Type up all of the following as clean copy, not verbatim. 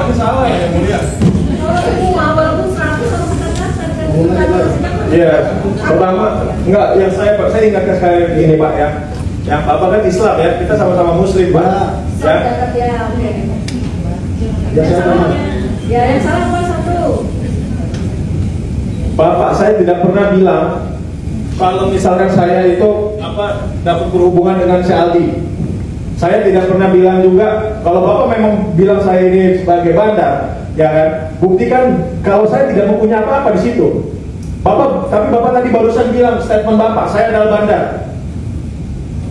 semuanya salah ya mulia. Kalau semua walaupun 100 sama setengah Iya, pertama enggak yang saya ingatkan sekali ini Pak ya. Yang Bapak kan Islam ya, kita sama-sama Muslim Pak. Ya. Ya, oke. Ya, yang salah cuma satu. Bapak saya tidak pernah bilang kalau misalkan saya itu dapat berhubungan dengan si Aldi. Saya tidak pernah bilang juga kalau Bapak memang bilang saya ini sebagai bandar, ya kan? Buktikan kalau saya tidak mempunyai apa-apa di situ. Tapi Bapak tadi barusan bilang statement Bapak, saya adalah bandar.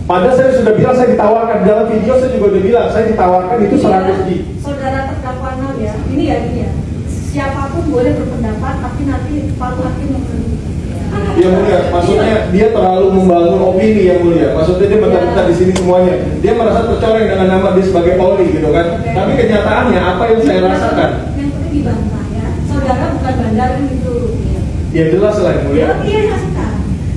Padahal saya sudah bilang saya ditawarkan dalam video, saya juga sudah bilang saya ditawarkan itu 100 G. Saudara terdakwa 6 ya, ini ya. Siapapun boleh berpendapat, tapi nanti Pak Hakim yang menentukan. Ya mulia, maksudnya dia terlalu membangun opini ya mulia. Maksudnya dia bentar-bentar di sini semuanya. Dia merasa tercoreng dengan nama dia sebagai Polri gitu kan. Oke. Tapi kenyataannya apa yang saya rasakan? Yang penting dibantah ya. Saudara bukan bandar kan gitu. Ya jelas lah yang mulia. Iya dihasilkan.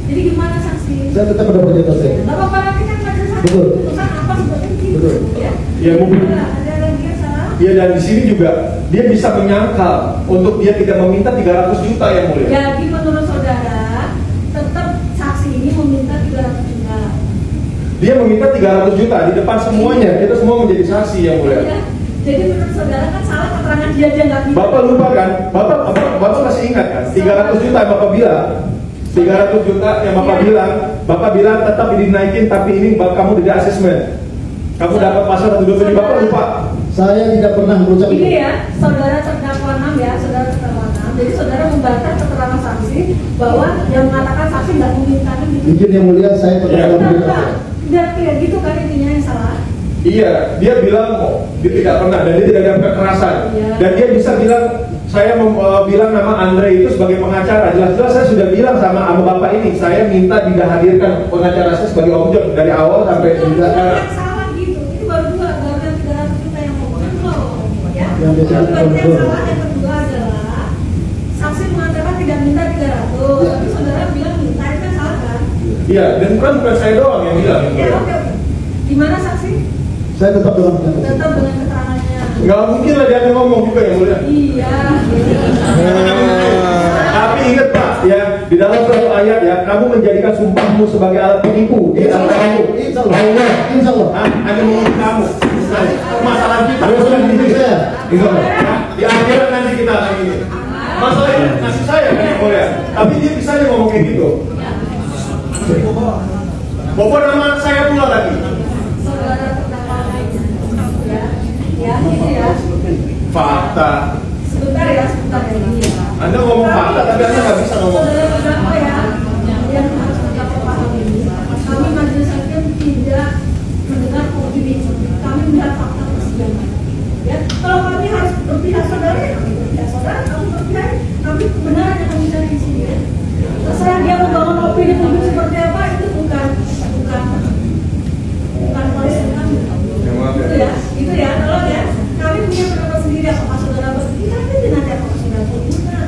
Jadi gimana saksi? Saya tetap pada pernyataan saya. Gak apa-apa nanti kan majelis hakim Betul. putusan apa seperti itu. Betul. Ya. Ya mungkin. Ada lagi yang salah? Ya dan di sini juga dia bisa menyangkal untuk dia tidak meminta 300 juta yang mulia. Jadi menurut saudara tetap saksi ini meminta 300 juta. Dia meminta 300 juta di depan semuanya. Kita semua menjadi saksi yang mulia. Ya. Jadi menurut saudara kan salah keterangan dia aja nggak minta. Bapak lupa kan? Bapak masih ingat kan? 300 juta yang Bapak bilang. 300 juta yang Bapak bilang tetap dinaikin tapi ini kamu tidak asesmen. Kamu dapat pasal 127. Bapak lupa. Saya tidak pernah mengucap Ini ya, saudara terdakwa 6 ya, saudara terdakwa 6. Jadi saudara membantah keterangan saksi bahwa yang mengatakan saksi nggak memintakan gitu. Izin yang mulia, saya tetap Ya. pada Enggak, pernyataan saya. tidak kayak gitu kan intinya yang salah. Iya, dia bilang dia tidak pernah dan dia tidak ada kekerasan. Iya. Dan dia bisa bilang saya bilang nama Andre itu sebagai pengacara. Jelas-jelas saya sudah bilang sama Bapak ini, saya minta tidak hadirkan pengacara saya sebagai objek dari awal sampai Itu tidak. yang salah gitu. Ini baru yang 300 juta yang ngomongin loh. Ya. Yang biasa Berarti yang betul. salah yang kedua adalah saksi mengatakan tidak minta 300, tapi saudara bilang minta, itu kan salah kan? Iya, dan bukan saya doang yang bilang. Ya oke. Gimana saksi? Saya tetap dalam pernyataan saya. Tetap dengan keterangannya. Nggak mungkin lah dia akan ngomong juga yang mulia. Iya. Tapi ingat Pak, ya di dalam satu ayat ya, kamu menjadikan sumpahmu sebagai alat penipu di antara kamu. Insya Allah. Insya Allah. Ada menurut kamu. Masalah kita Ada sudah di sini saya. Insya Allah. di akhirat nanti kita akan ini. Masalah ini kasih saya kan yang mulia. Tapi dia bisa aja ngomong kayak gitu. Bapak nama saya pula lagi. Saudara terdakwa ya. Ya, gitu ya. Fakta. Sebentar ya ini ya. Anda ngomong fakta tapi Anda nggak bisa ngomong. Saudara terdakwa ya, yang harus kita pahami, kami majelis hakim tidak mendengar opini, kami melihat fakta persidangan. Ya, kalau kami harus berpihak saudara, ya kami berpihak saudara, kami berpihak, kami kebenaran yang kami cari di sini. Ya. Terserah dia membangun opini publik seperti apa, itu bukan concern kami. Itu ya, kalau ya, kami punya pendapat sendiri apakah saudara berpihak, nanti apakah saudara berguna,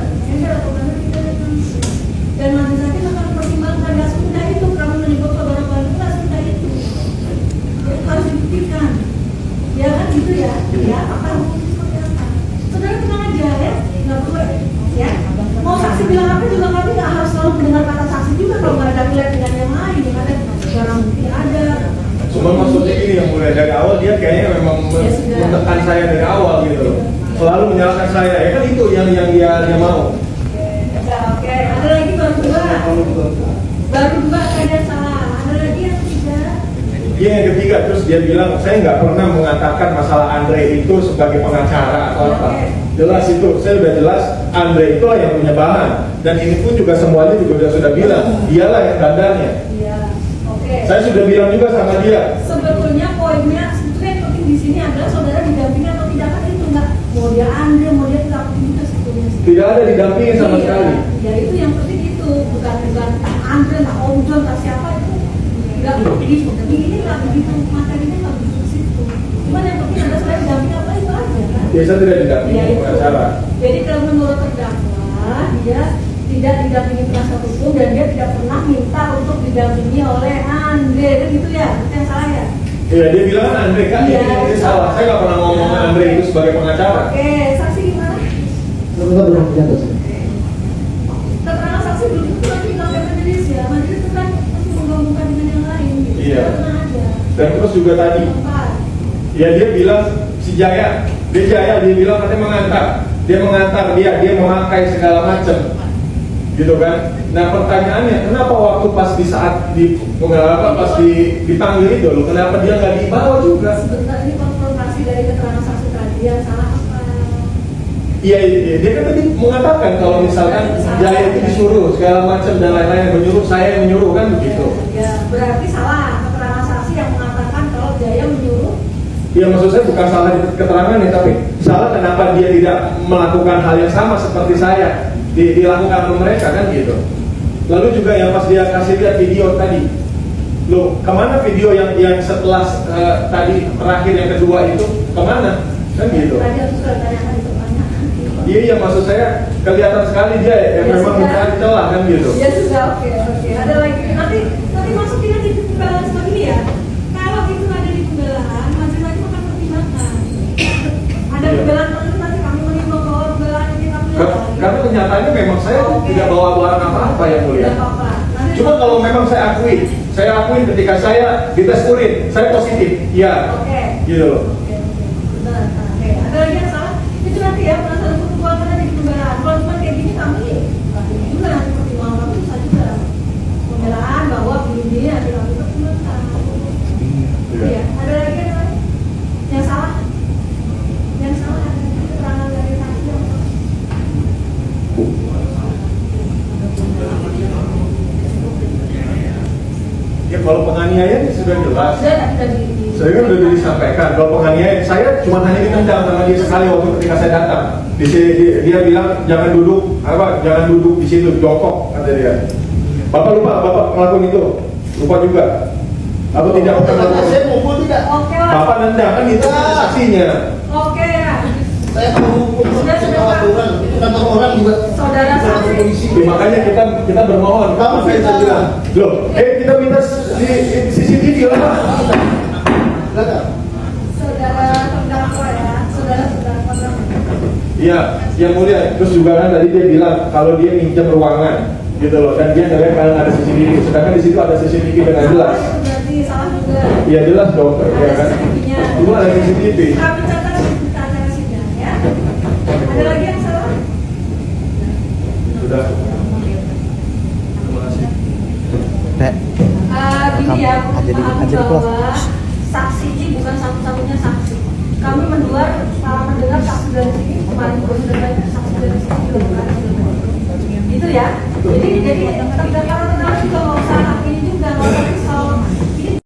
atau mana tidak. Dan majelis hakim akan mempertimbangkan nggak semudah itu kamu menyebut saudara baru nggak semudah itu. Jadi harus dibuktikan. Ya kan gitu ya. Ya apa hukum seperti apa? Saudara tenang aja ya. Nggak perlu ya. Mau saksi bilang apa juga kami nggak harus selalu mendengar kata saksi juga kalau nggak ada pilihan dengan yang lain. Yang ada barang bukti ada. Cuma maksudnya ini yang mulai dari awal dia kayaknya memang menekan saya dari awal gitu loh. Selalu menyalahkan saya. Ya kan itu yang dia mau. Oke. Ada lagi baru dua. Baru dua ada salah. Ada lagi yang ketiga. Dia yang ketiga terus dia bilang saya nggak pernah mengatakan masalah Andre itu sebagai pengacara atau apa. Jelas itu, saya sudah jelas Andre itu yang punya bahan dan ini pun juga semuanya juga sudah bilang dialah yang dandannya. Iya. Oke. Saya sudah bilang juga sama dia. Sebetulnya poinnya sebetulnya yang penting di sini adalah saudara didampingi atau tidak kan itu nggak mau dia Andre mau dia tidak itu sebetulnya. Tidak ada didampingi sama Iya, sekali. ya itu yang penting itu bukan Andre tak Om John tak siapa itu nggak begitu. Tapi ini nggak begitu materinya nggak begitu ke situ. Cuman yang penting adalah saya didampingi apa itu aja kan. Biasa tidak didampingi Ya, itu. pengacara. Jadi kalau menurut terdakwa dia tidak didampingi penasihat hukum dan dia tidak pernah minta untuk didampingi oleh Andre kan gitu ya, itu yang salah ya. Iya, dia bilang kan Andre kan Iya. ini salah. Saya nggak pernah ngomong Andre itu sebagai pengacara. Oke, saksi gimana? Saya tetap dalam pidato saya. Keterangan saksi belum tentu nanti sampai majelis ya. Majelis itu kan pasti menggabungkan dengan yang lain. Gitu. Iya. Tenang aja. Dan terus juga tadi, Tempat. ya dia bilang si Jaya, dia bilang katanya mengantar, dia memakai segala macam, gitu kan? Nah pertanyaannya, kenapa waktu pas di saat dipanggil itu loh, kenapa dia nggak dibawa juga? Sebentar ini konfrontasi dari keterangan saksi tadi yang salah apa? Iya, dia kan tadi mengatakan kalau misalkan Jaya itu disuruh segala macam dan lain-lain, saya yang menyuruh kan begitu. Ya, berarti salah keterangan saksi yang mengatakan kalau Jaya menyuruh. Ya maksud saya bukan salah di keterangannya, tapi salah kenapa dia tidak melakukan hal yang sama seperti saya dilakukan oleh mereka kan gitu. Lalu juga yang pas dia kasih lihat video tadi, loh kemana video yang setelah tadi terakhir yang kedua itu kemana kan gitu. Tadi aku sudah tanyakan itu banyak. Iya maksud saya kelihatan sekali dia Ya, memang sudah. mencari celah kan gitu. Ya sudah, oke. Ada lagi nanti masukin aja di pembelaan seperti ini ya. Kalau itu ada di pembelaan, majelis hakim akan pertimbangkan. Ada Iya. pembelaan nanti kami menimbang bahwa pembelaan ini kami Karena kenyataannya memang saya Oke. tidak bawa barang apa-apa yang mulia. Tidak apa-apa. Nanti- Cuma kalau memang saya akui ketika saya dites urin, saya positif, iya, Oke. gitu loh. Oke. Benar. Oke. Ada lagi yang salah? Itu nanti ya penasihat hukum keluarga ada di pembelaan. Kalau cuma kayak gini kami juga nanti pertimbangan kami bisa juga pembelaan bahwa begini nanti kami pertimbangkan. Iya. Ada lagi yang lain? Yang salah? Yang salah ada keterangan dari saksi yang salah. Ya kalau penganiayaan sudah jelas. Sudah Saya kan sudah disampaikan kalau penganiayaan saya cuma hanya ditendang sama dia sekali waktu ketika saya datang. Di sini dia bilang jangan duduk di situ, jongkok kata dia. Bapak lupa, bapak ngelakuin itu, lupa juga. Atau tidak pernah Karena melakukan? saya mukul tidak. Oke lah. Bapak nendang kan itu saksinya. Oke ya. Saya mukul sama aturan. Itu kantor orang juga. Saudara saksi. Polisi. Ya, makanya kita bermohon. Kamu Apa yang saya fitnah. bilang? Loh, kita minta CCTV lah. Silakan. Saudara terdakwa ya. Saudara terdakwa. Iya, yang mulia. Terus juga kan tadi dia bilang kalau dia minjem ruangan, gitu loh. Dan dia ngeliat kalau ada CCTV. Sedangkan di situ ada CCTV dengan jelas. Itu berarti salah juga. Iya jelas dong, ya kan? CCTV-nya. Itu ada CCTV. Kami catat kita acara sidang ya. Ada lagi yang salah? Sudah. Terima kasih. Gini ya, Aja di- pahami aja di close. bahwa saksi ini bukan satu-satunya saksi. Kami mendengar saksi dari sini kemarin sudah banyak saksi dari sini juga bukan. Itu ya. Jadi terdakwa